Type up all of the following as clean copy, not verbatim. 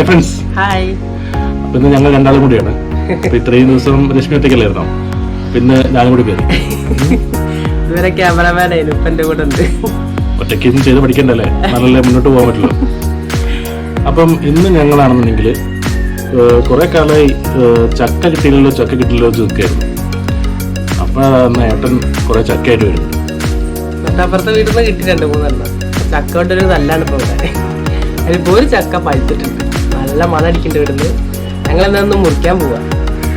Friends, hi. അപ്പൊ ഇന്ന് ഞങ്ങൾ രണ്ടാളും കൂടിയാണ്. അപ്പൊ ഇത്രയും ദിവസം രശ്മി ഒറ്റയ്ക്കല്ലായിരുന്നോ, പിന്നെ ഞാനും കൂടി കയറി. ഇതുവരെ ക്യാമറമാനായിരുന്നു, ഇപ്പൊ എന്റെ കൂടെ ഉണ്ട്. ഒറ്റയ്ക്കൊന്നും ചെയ്ത് പഠിക്കണ്ടല്ലേ, നല്ല മുന്നോട്ട് പോകാൻ പറ്റുള്ളൂ. അപ്പം ഇന്ന് ഞങ്ങളാണെന്നുണ്ടെങ്കിൽ കുറെ കാലമായി ചക്ക കിട്ടിയില്ലല്ലോ നിൽക്കായിരുന്നു. അപ്പൊ ഏട്ടൻ കുറെ ചക്കയായിട്ട് വരും. തൊട്ടപ്പുറത്തെ വീട്ടിൽ നിന്ന് കിട്ടി 2-3 ചക്ക കൊണ്ടൊരു നല്ലാണ് ഇപ്പൊ ഇവിടെ. അതിപ്പോ ഒരു ചക്ക പഴുത്തിട്ടുണ്ട്, നല്ല മണടിക്കുന്നുണ്ട് ഇവിടുന്ന്. ഞങ്ങൾ എന്താ മുറിക്കാൻ പോവാ.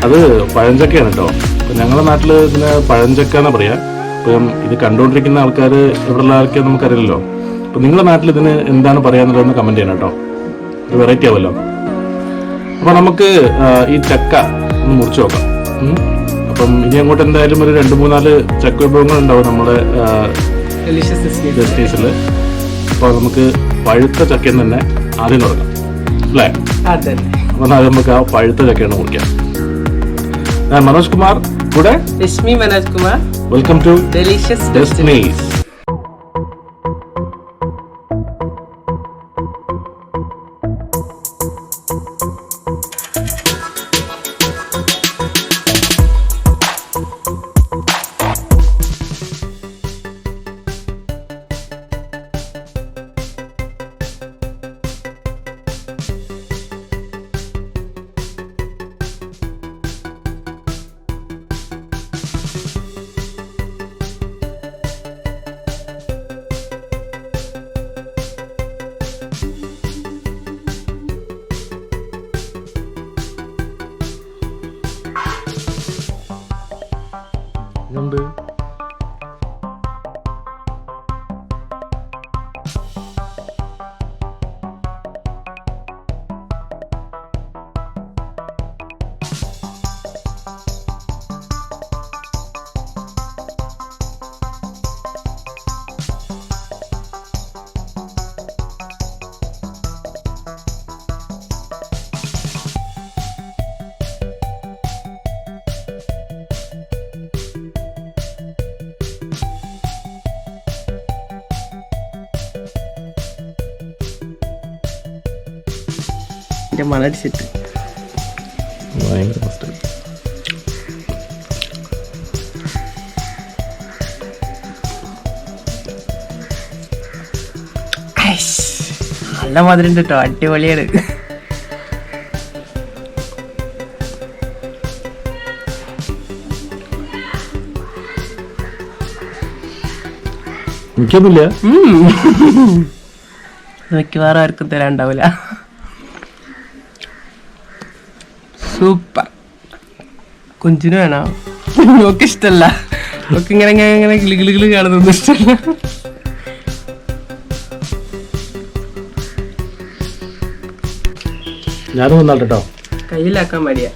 അത് പഴഞ്ചക്കയാണ് കേട്ടോ. അപ്പൊ ഞങ്ങളുടെ നാട്ടില് ഇതിന് പഴഞ്ചക്ക എന്നാ പറയാ. അപ്പം ഇത് കണ്ടുകൊണ്ടിരിക്കുന്ന ആൾക്കാർ എവിടെയുള്ള ആൾക്കാർ നമുക്കറിയില്ലല്ലോ. അപ്പൊ നിങ്ങളുടെ നാട്ടിൽ ഇതിന് എന്താണ് പറയാന്നുള്ളതെന്ന് കമന്റ് ചെയ്യണം കേട്ടോ. ഒരു വെറൈറ്റി ആവല്ലോ. അപ്പൊ നമുക്ക് ഈ ചക്ക ഒന്ന് മുറിച്ചു നോക്കാം. അപ്പം ഇനി അങ്ങോട്ട് എന്തായാലും ഒരു 2-3-4 ചക്ക വിഭവങ്ങൾ ഉണ്ടാവും നമ്മുടെ ഡെസ്റ്റിനീസില്. അപ്പൊ നമുക്ക് പഴുത്ത ചക്കയിൽ തന്നെ ആദ്യം തുടങ്ങാം അല്ലേ? അപ്പൊ നമുക്ക് ആ പഴുത്ത ചക്കയാണ് മുറിക്കാം. ഞാൻ മനോജ് കുമാർ, കൂടെ Rashmi Manoj Kumar. Welcome to delicious destinies. ഉണ്ട് മണടിച്ചിട്ട് ഭയങ്കര ഫസ്റ്റ്. നല്ല മധുരം കേട്ടോ, അടിപൊളിയാണ്. എനിക്കൊന്നുമില്ല, മിക്കവാറും ആർക്കും തരാണ്ടാവില്ല. സൂപ്പർ. കുഞ്ചിന് വേണോ? നോക്ക് ഇഷ്ടല്ല, നോക്ക് ഇങ്ങനെ കിളികിളികള് കാണുന്നൊന്നും ഇഷ്ടല്ല. ഞാനും വന്നാട്ടെ കേട്ടോ. കയ്യിലാക്കാൻ മടിയാ.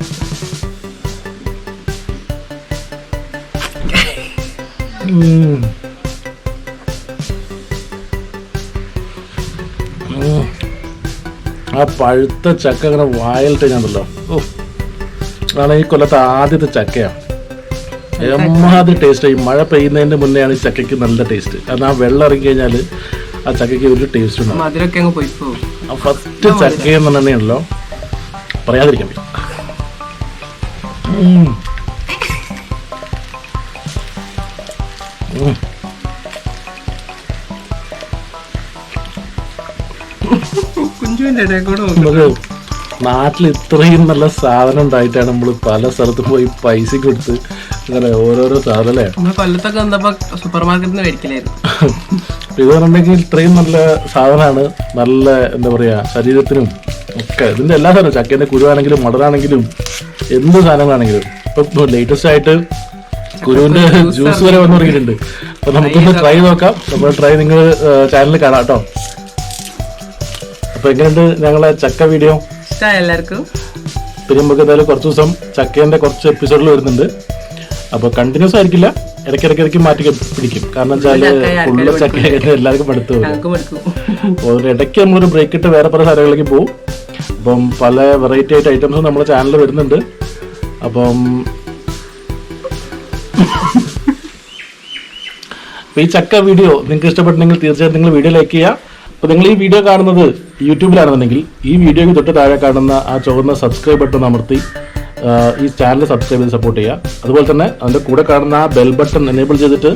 ആ പഴുത്ത ചക്ക അങ്ങനെ വായിലിട്ട് ഞാനല്ലോ. അതാണ് ഈ കൊല്ലത്തെ ആദ്യത്തെ ചക്കയാണ്. എമ്മാതിരി ടേസ്റ്റ്. ഈ മഴ പെയ്യുന്നതിന്റെ മുന്നെയാണ് ഈ ചക്കയ്ക്ക് നല്ല ടേസ്റ്റ്. കാരണം ആ വെള്ളം ഇറങ്ങി കഴിഞ്ഞാൽ ആ ചക്കയ്ക്ക് ഒരു ടേസ്റ്റ് ഉണ്ടാവും. ആ ഫസ്റ്റ് ചക്കയെന്ന് തന്നെയാണല്ലോ, പറയാതിരിക്കാൻ പറ്റും. നമുക്ക് നാട്ടിൽ ഇത്രയും നല്ല സാധനം ഉണ്ടായിട്ടാണ് നമ്മൾ പല സ്ഥലത്തും പോയി പൈസ കൊടുത്ത് അങ്ങനെ ഓരോരോ സാധനം അല്ലേ. സൂപ്പർ മാർക്കറ്റിൽ മേടിക്കലായിരുന്നു. ഇത് പറഞ്ഞിട്ടുണ്ടെങ്കിൽ ഇത്രയും നല്ല സാധനമാണ്. നല്ല എന്താ പറയാ, ശരീരത്തിനും ഒക്കെ ഇതിന്റെ എല്ലാ സാധനവും, ചക്കേന്റെ കുരുവാണെങ്കിലും മടലാണെങ്കിലും എന്ത് സാധനങ്ങളാണെങ്കിലും. ഇപ്പൊ ലേറ്റസ്റ്റ് ആയിട്ട് കുരുവിന്റെ ജ്യൂസ് വരെ വന്നു തുടങ്ങിയിട്ടുണ്ട്. അപ്പൊ നമുക്കൊന്ന് ട്രൈ നോക്കാം. നമ്മൾ ട്രൈ നിങ്ങൾ ചാനലിൽ കാണാം കേട്ടോ. അപ്പൊ എങ്ങനെയുണ്ട് ഞങ്ങളെ ചക്ക വീഡിയോ? എല്ലാവർക്കും പിന്നെ നമുക്ക് എന്തായാലും കുറച്ച് ദിവസം ചക്കേന്റെ കുറച്ച് എപ്പിസോഡിൽ വരുന്നുണ്ട്. അപ്പൊ കണ്ടിന്യൂസ് ആയിരിക്കില്ല, ഇടയ്ക്കിടയ്ക്ക് മാറ്റി പിടിക്കും. കാരണം വെച്ചാല് ഫുള്ള് ചക്ക എല്ലാവർക്കും എടുത്തു പോകും. ഇടയ്ക്ക് നമ്മളൊരു ബ്രേക്ക് ഇട്ട് വേറെ പല സ്ഥലങ്ങളിലേക്ക് പോകും. അപ്പം പല വെറൈറ്റി ആയിട്ട് ഐറ്റംസും നമ്മുടെ ചാനലിൽ വരുന്നുണ്ട്. അപ്പം ഈ ചക്ക വീഡിയോ നിങ്ങൾക്ക് ഇഷ്ടപ്പെട്ടെങ്കിൽ തീർച്ചയായിട്ടും നിങ്ങൾ വീഡിയോ ലൈക്ക് ചെയ്യുക. അപ്പോൾ നിങ്ങൾ ഈ വീഡിയോ കാണുന്നത് യൂട്യൂബിലാണെന്നുണ്ടെങ്കിൽ ഈ വീഡിയോയ്ക്ക് തൊട്ട് താഴെ കാണുന്ന ആ ചുവന്ന സബ്സ്ക്രൈബ് ബട്ടൺ അമർത്തി ഈ ചാനൽ സബ്സ്ക്രൈബ് ചെയ്ത് സപ്പോർട്ട് ചെയ്യുക. അതുപോലെ തന്നെ അതിൻ്റെ കൂടെ കാണുന്ന ആ ബെൽ ബട്ടൺ എനേബിൾ ചെയ്തിട്ട്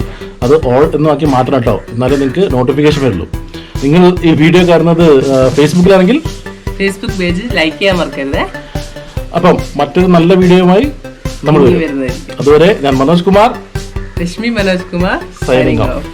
അത് ഓൾ എന്നാക്കി മാറ്റണം കേട്ടോ, എന്നാലേ നിങ്ങൾക്ക് നോട്ടിഫിക്കേഷൻ വരുള്ളൂ. നിങ്ങൾ ഈ വീഡിയോ കാണുന്നത് ഫേസ്ബുക്കിലാണെങ്കിൽ ഫേസ്ബുക്ക് പേജ് ലൈക്ക് ചെയ്യാൻ മറക്കരുത്. അപ്പം മറ്റൊരു നല്ല വീഡിയോയുമായി നമ്മൾ വരും. അതുവരെ ഞാൻ മനോജ് കുമാർ, രശ്മി മനോജ് കുമാർ സൈനിങ് ഓഫ്.